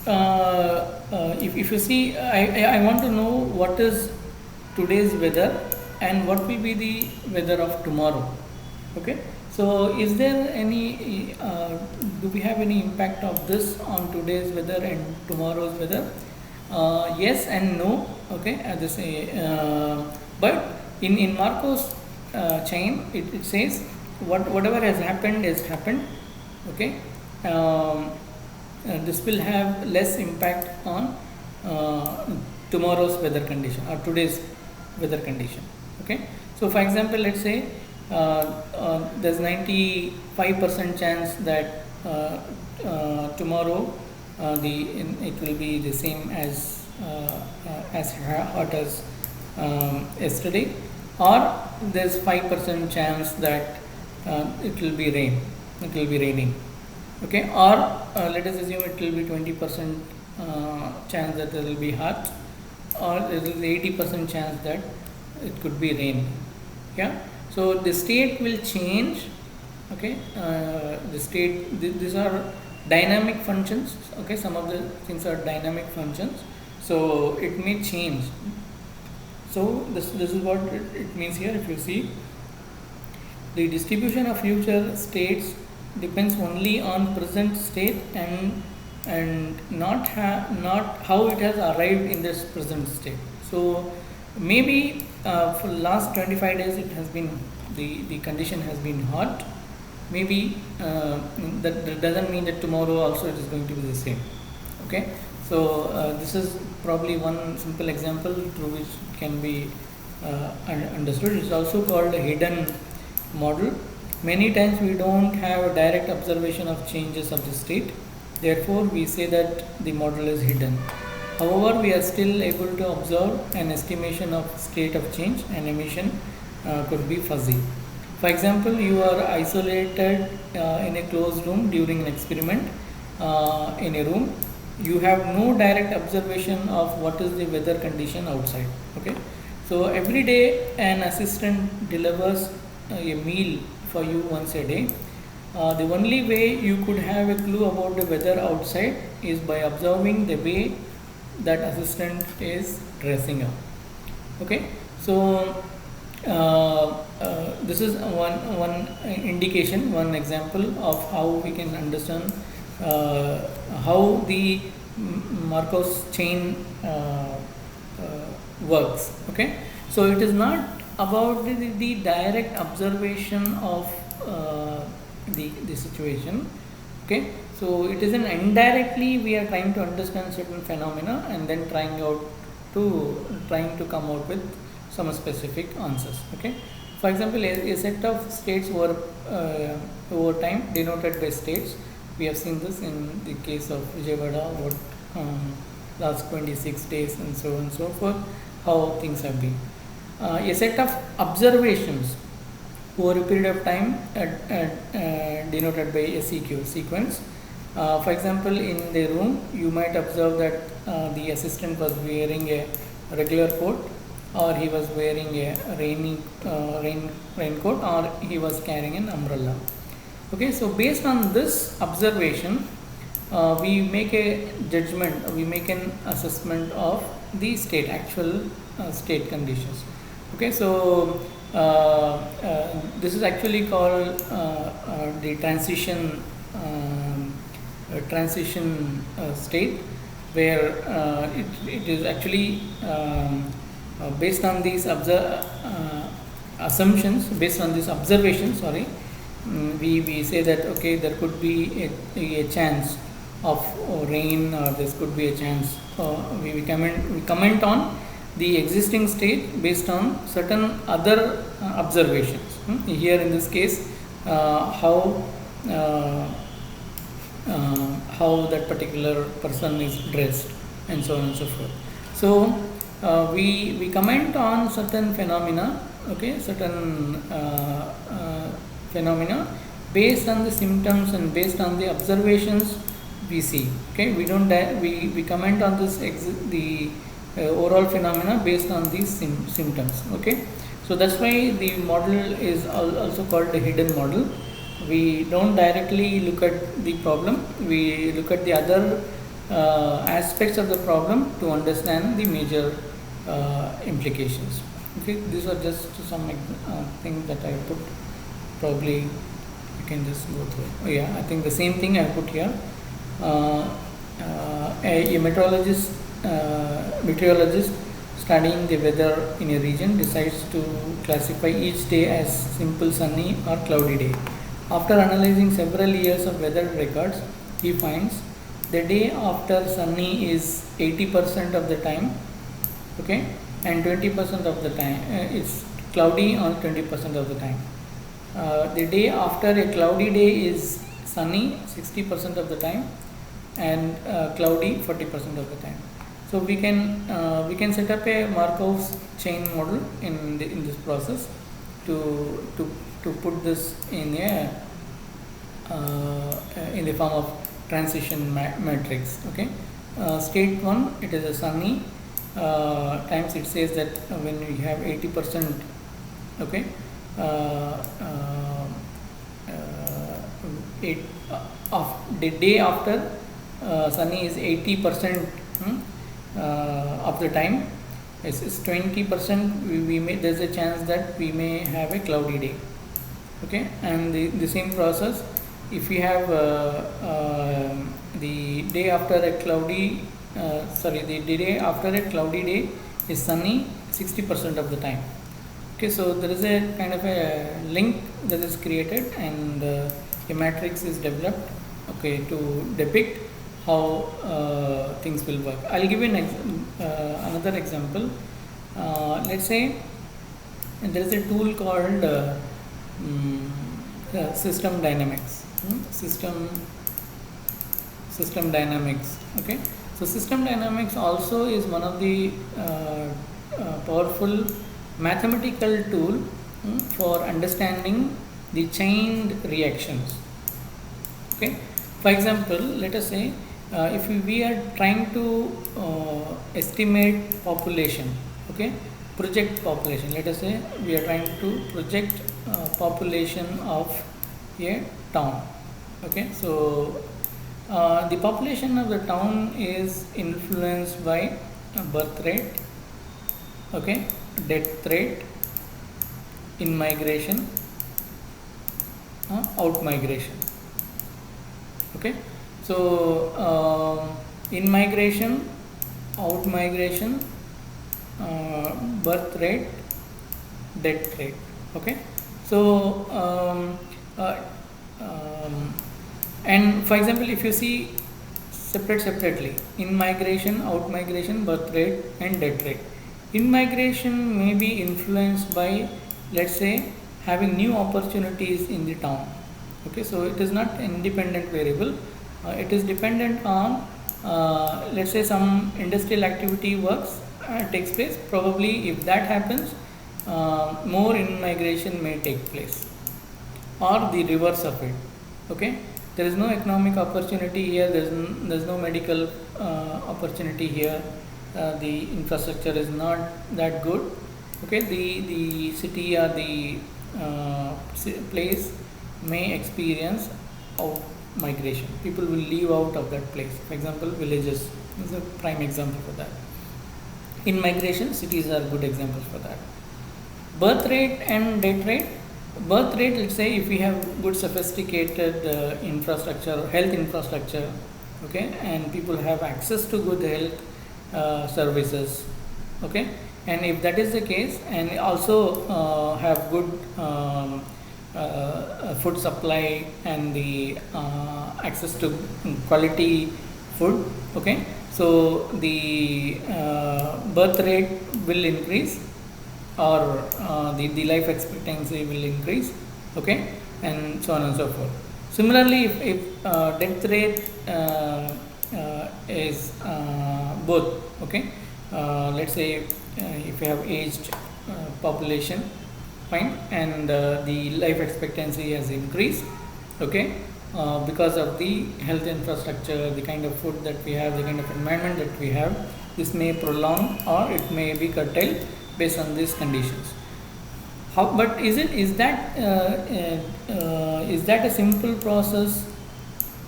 if you see, I want to know what is today's weather and what will be the weather of tomorrow. Okay, so is there any do we have any impact of this on today's weather and tomorrow's weather? Yes and no. Okay, but in Marco's chain, it says whatever has happened has happened. Okay, this will have less impact on tomorrow's weather condition or today's weather condition. Okay, so for example, let's say there's 95% chance that tomorrow it will be the same as hot as yesterday, or there's 5% chance that it will be raining. Okay, or let us assume it will be 20% chance that it will be hot, or there is 80% chance that it could be rain. Yeah, so the state will change. Okay, the state, these are dynamic functions. Okay, some of the things are dynamic functions, so it may change. So this is what it means here. If you see, the distribution of future states depends only on present state and not how it has arrived in this present state. So maybe for last 25 days it has been the condition has been hot. Maybe that doesn't mean that tomorrow also it is going to be the same. Okay, so this is probably one simple example through which it can be understood. It is also called a hidden model. Many times we don't have a direct observation of changes of the state, therefore we say that the model is hidden. However, we are still able to observe an estimation of state of change, and emission could be fuzzy. For example, you are isolated in a closed room during an experiment in a room. You have no direct observation of what is the weather condition outside. Okay, so every day an assistant delivers a meal for you once a day. The only way you could have a clue about the weather outside is by observing the way that assistant is dressing up. Okay, so this is one indication, one example of how we can understand how the Markov chain works. Okay, so it is not about the direct observation of the situation. Okay, so it is an indirectly we are trying to understand certain phenomena and then trying to come out with some specific answers. Okay, for example, a set of states over time denoted by states. We have seen this in the case of Vijayawada about last 26 days and so on and so forth, how things have been. A set of observations over a period of time denoted by a SEQ sequence. For example, in the room you might observe that the assistant was wearing a regular coat, or he was wearing a raincoat, or he was carrying an umbrella. Okay, so based on this observation, we make a judgment, we make an assessment of the state, actual state conditions. Okay, so this is actually called the transition state, where it is actually based on these assumptions, based on this observation, we say that okay, there could be a chance of rain, or this could be a chance. We comment on the existing state based on certain other observations. Here in this case, how that particular person is dressed, and so on and so forth. So we comment on certain phenomena. Okay, certain phenomena based on the symptoms and based on the observations we see. Okay, we don't we comment on this the overall phenomena based on these symptoms. Okay, so that's why the model is also called the hidden model. We don't directly look at the problem, we look at the other aspects of the problem to understand the major implications. Okay, these are just some things that I put. Probably you can just go through. Oh yeah, I think the same thing I put here. A meteorologist meteorologist studying the weather in a region decides to classify each day as simple sunny or cloudy day. After analyzing several years of weather records, he finds the day after sunny is 80% of the time, okay, and 20% of the time it's cloudy on 20% of the time. The day after a cloudy day is sunny 60% of the time, and cloudy 40% of the time. So we can set up a Markov's chain model in this process to put this in the form of transition matrix. Okay, state 1, it is a sunny times, it says that when we have 80%, okay, of the day after sunny is 80% of the time. It's 20%, we may, there's a chance that we may have a cloudy day. Okay, and the same process, if we have the day after a cloudy the day after a cloudy day is sunny 60% of the time. Okay, so there is a kind of a link that is created, and a matrix is developed, okay, to depict how things will work. I'll give you another example. Let's say there is a tool called system dynamics. System dynamics. Okay, so system dynamics also is one of the powerful mathematical tool for understanding the chained reactions. Okay, for example, let us say if we are trying to estimate population, okay, project population. Let us say we are trying to project population of a town. Okay, so the population of the town is influenced by birth rate, okay, death rate, in migration, out migration. Okay, so in migration, out migration, birth rate, death rate. Okay, so and for example, if you see separately, in migration, out migration, birth rate and death rate. In migration may be influenced by, let's say, having new opportunities in the town. Okay, so it is not independent variable. It is dependent on let's say some industrial activity takes place. Probably if that happens, more in migration may take place, or the reverse of it. Okay, there is no economic opportunity here, there's no medical opportunity here, the infrastructure is not that good. Okay, the city or the place may experience out migration. People will leave out of that place. For example, villages is a prime example for that. In migration, cities are good examples for that. Birth rate and death rate. Birth rate, let's say if we have good sophisticated infrastructure, health infrastructure, okay, and people have access to good health services, okay, and if that is the case, and also have good food supply and the access to quality food, okay, so the birth rate will increase, or the life expectancy will increase, okay, and so on and so forth. Similarly, if death rate is both, okay, let's say if you have aged population, fine, and the life expectancy has increased, okay, because of the health infrastructure, the kind of food that we have, the kind of environment that we have, this may prolong or it may be curtailed based on these conditions. But is that a simple process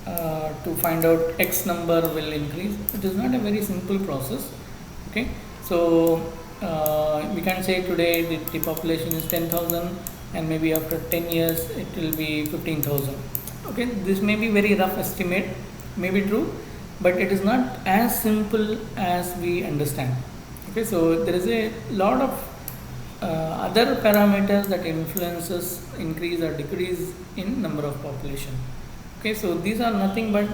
to find out X number will increase? It is not a very simple process. Okay, so we can say today the population is 10,000, and maybe after 10 years it will be 15,000. Okay, this may be very rough estimate, may be true, but it is not as simple as we understand. Okay, so there is a lot of other parameters that influences increase or decrease in number of population. Okay, so these are nothing but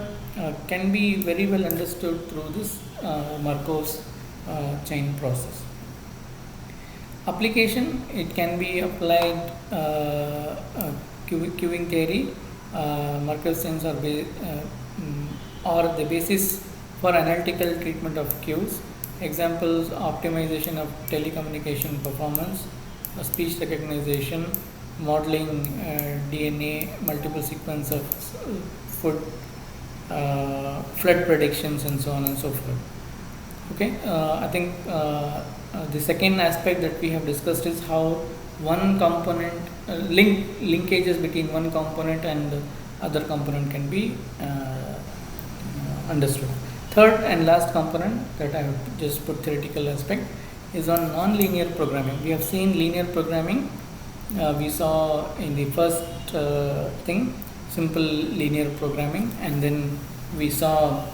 can be very well understood through this Markov's chain process. Application, it can be applied queuing theory, Markov chains are the basis for analytical treatment of queues. Examples: optimization of telecommunication performance, speech recognition, modeling DNA, multiple sequence of food, flood predictions, and so on and so forth. Okay, I think the second aspect that we have discussed is how one component linkages between one component and other component can be understood. Third and last component that I have just put theoretical aspect is on non-linear programming. We have seen linear programming. We saw in the first thing simple linear programming, and then we saw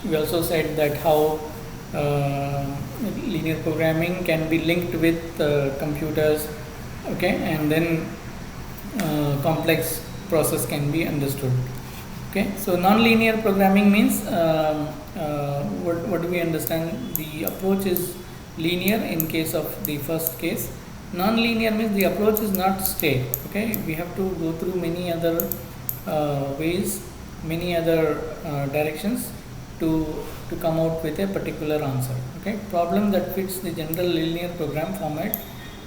we also said that how linear programming can be linked with computers, okay, and then complex process can be understood. Okay, so non-linear programming means what do we understand? The approach is linear in case of the first case. Non-linear means the approach is not straight. Okay, we have to go through many other ways, many other directions to come out with a particular answer. Okay, problem that fits the general linear program format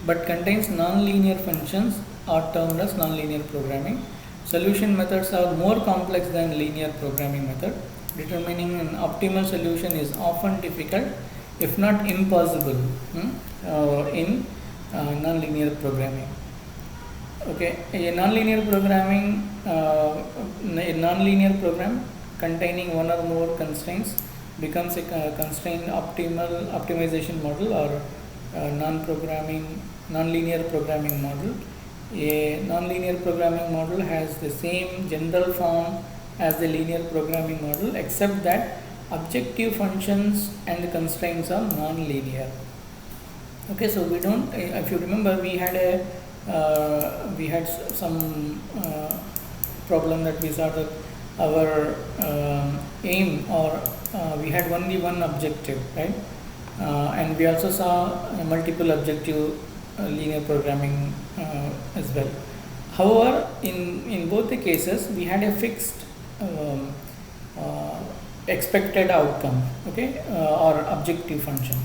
but contains non-linear functions are termed as non-linear programming. Solution methods are more complex than linear programming method. Determining an optimal solution is often difficult, if not impossible, in non-linear programming. Okay, a non-linear programming, a non-linear program containing one or more constraints becomes a constraint optimization model or non-linear programming model. A non-linear programming model has the same general form as the linear programming model, except that objective functions and the constraints are non-linear. Okay, so we don't. If you remember, we had some problem that we saw that our aim, or we had only one objective, right? And we also saw multiple objective linear programming as well. However, in both the cases, we had a fixed expected outcome, okay, or objective function.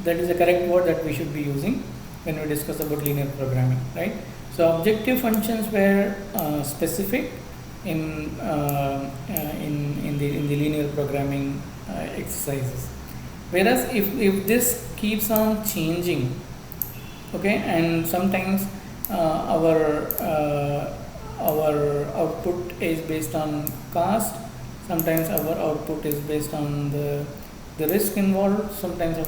That is the correct word that we should be using when we discuss about linear programming, right? So objective functions were specific in the linear programming exercises. Whereas if this keeps on changing, okay, and sometimes our output is based on cost, sometimes our output is based on the risk involved, sometimes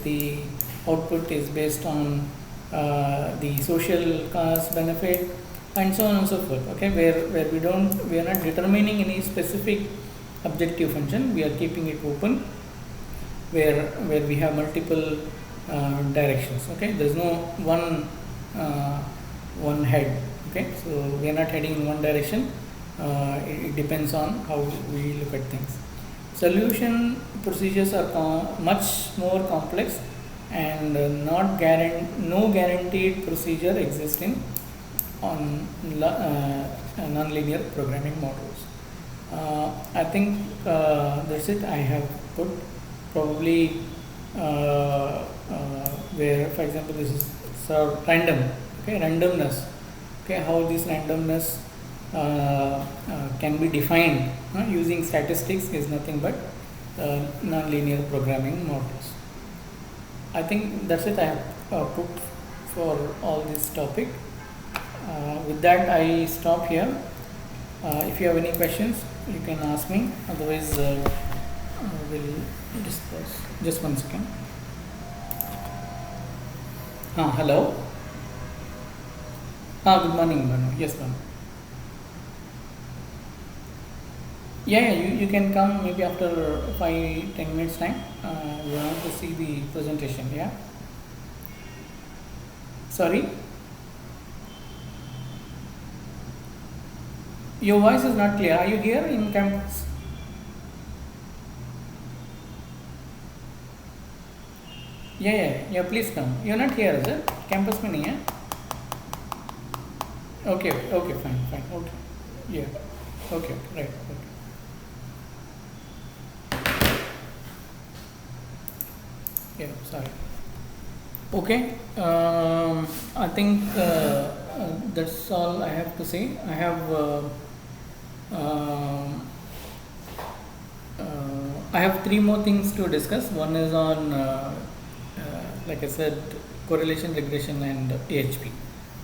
the output is based on the social cost benefit, and so on and so forth. Okay, where we are not determining any specific objective function, we are keeping it open, where we have multiple directions. Okay, there is no one head. Okay, so we are not heading in one direction. It depends on how we look at things. Solution procedures are much more complex, and no guaranteed procedure exists in non-linear programming models. I think that's it. I have put probably where, for example, this is sort of random. Okay, randomness. Okay, how this randomness can be defined using statistics is nothing but non-linear programming models. I think that's it. I have put for all this topic. With that, I stop here. If you have any questions, you can ask me. Otherwise, we'll discuss. Just one second. Hello. Good morning, Banu. Yes, Banu. Yeah, you can come maybe after 5-10 minutes time. We want to see the presentation. Yeah. Sorry, your voice is not clear. Are you here in campus? Yeah. Please come. You're not here, is it? Campus में नहीं है? Okay, fine. Okay. Yeah. Okay, right. Okay. Yeah, sorry. Okay. I think that's all I have to say. Um, I have three more things to discuss. One is on, like I said, correlation, regression, and AHP.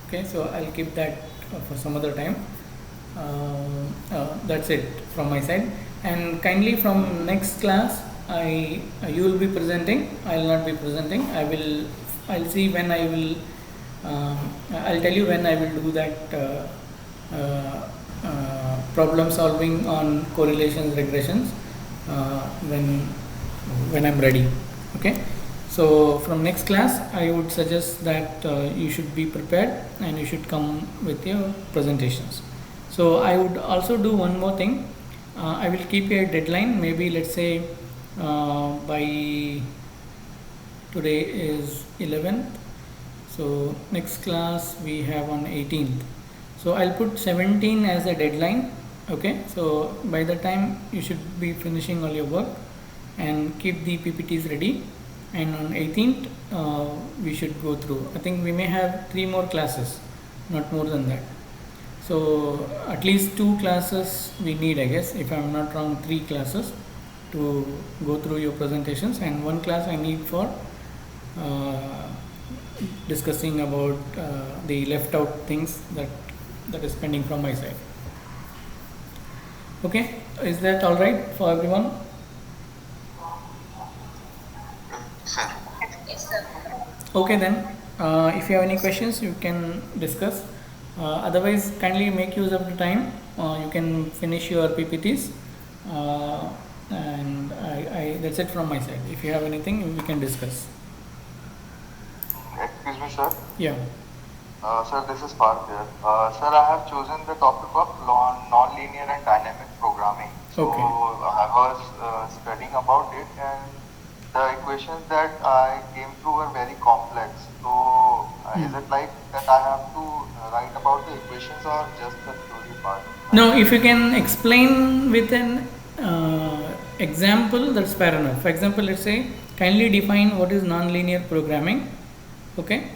Okay, so I'll keep that for some other time. That's it from my side. And kindly from next class, you will be presenting. I will not be presenting. I'll see when I will. I'll tell you when I will do that problem solving on correlations, regressions when I'm ready. Okay. So from next class, I would suggest that you should be prepared and you should come with your presentations. So I would also do one more thing. I will keep a deadline. Maybe let's say by today is 11th. So next class we have on 18th. So I'll put 17 as a deadline. Okay. So by the time you should be finishing all your work and keep the PPTs ready. And on 18th we should go through. I think we may have 3 more classes, not more than that. So at least 2 classes we need, I guess, if I'm not wrong, 3 classes to go through your presentations, and 1 class I need for discussing about the left out things that is pending from my side. Okay, is that all right for everyone? Okay then, if you have any questions you can discuss. Otherwise, kindly make use of the time. You can finish your PPTs, and that's it from my side. If you have anything, we can discuss. Excuse me, sir. Yeah. Sir, this is Parth here. Sir, I have chosen the topic of non-linear and dynamic programming. So Okay. I was studying about it, and the equations that I came through were very complex. So is it like that I have to write about the equations or just the theory part? Now, if you can explain with an example, that's fair enough. For example, let's say kindly define what is non-linear programming. Okay.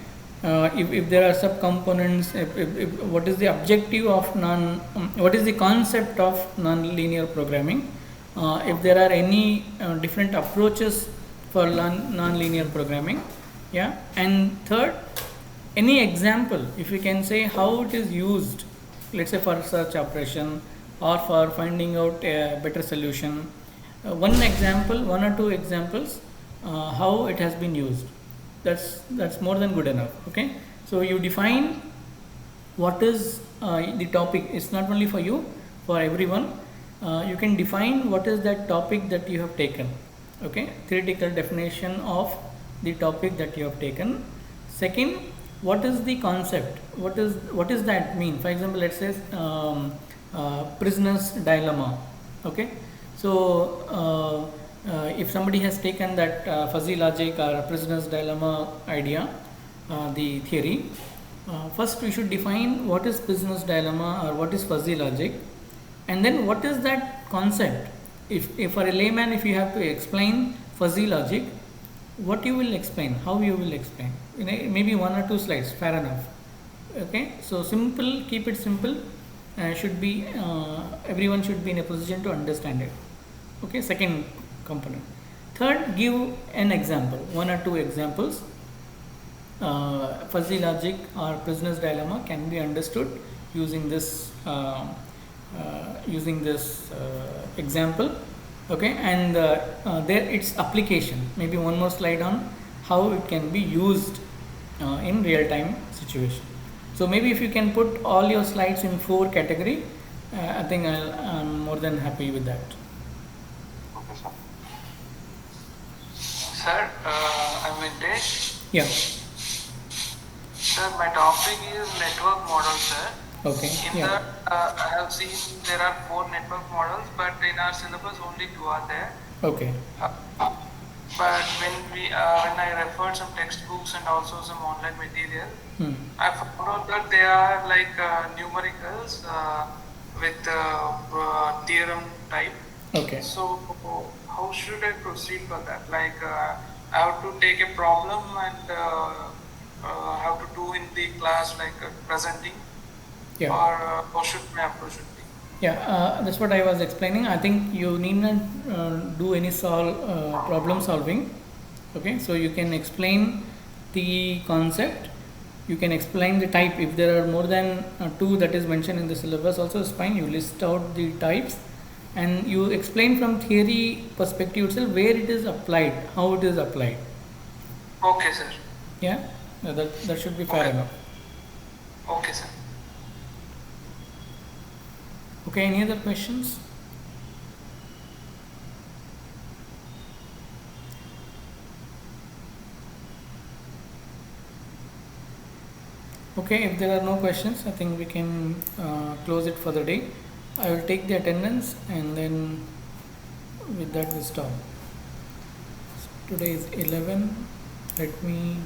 If there are subcomponents, if what is the objective of what is the concept of non-linear programming? If there are any different approaches for non-linear programming, yeah. And third, any example, if you can say how it is used, let's say for search operation or for finding out a better solution. One example, 1 or 2 examples, how it has been used. That's more than good enough. Okay, so you define what is the topic. It's not only for you, for everyone. You can define what is that topic that you have taken. Okay, theoretical definition of the topic that you have taken. Second, what is the concept? What is that mean? For example, let's say prisoner's dilemma. Okay, so if somebody has taken that fuzzy logic or prisoner's dilemma idea, the theory, first we should define what is prisoner's dilemma or what is fuzzy logic, and then what is that concept. If for a layman, if you have to explain fuzzy logic, what you will explain, how you will explain, maybe 1 or 2 slides, fair enough. Okay, so simple, keep it simple. Should be everyone should be in a position to understand it. Okay, second component. Third, give an example, 1 or 2 examples. Fuzzy logic or prisoner's dilemma can be understood using this example. Okay, and there its application, maybe 1 more slide on how it can be used in real time situation. So maybe if you can put all your slides in 4 category, I think I'm more than happy with that. Okay, sir. Sir, I'm Vintesh. Yeah. Sir, my topic is network model, sir. Okay. In Yeah. that, I have seen there are 4 network models, but in our syllabus only 2 are there. Okay. But when I referred some textbooks and also some online material, I found out that they are like numericals with theorem type. Okay. So how should I proceed for that? Like I have to take a problem and have to do in the class like presenting, Yeah. or how should my approach should be? Yeah, that's what I was explaining. I think you need not do any problem solving. Okay, so you can explain the concept. You can explain the type. If there are more than 2 that is mentioned in the syllabus, also is fine. You list out the types, and you explain from theory perspective itself where it is applied, how it is applied. Okay, sir. Yeah, that should be fair Okay. enough. Okay, sir. Okay, any other questions? Okay, if there are no questions, I think we can close it for the day. I will take the attendance and then with that we stop. So today is 11. Let me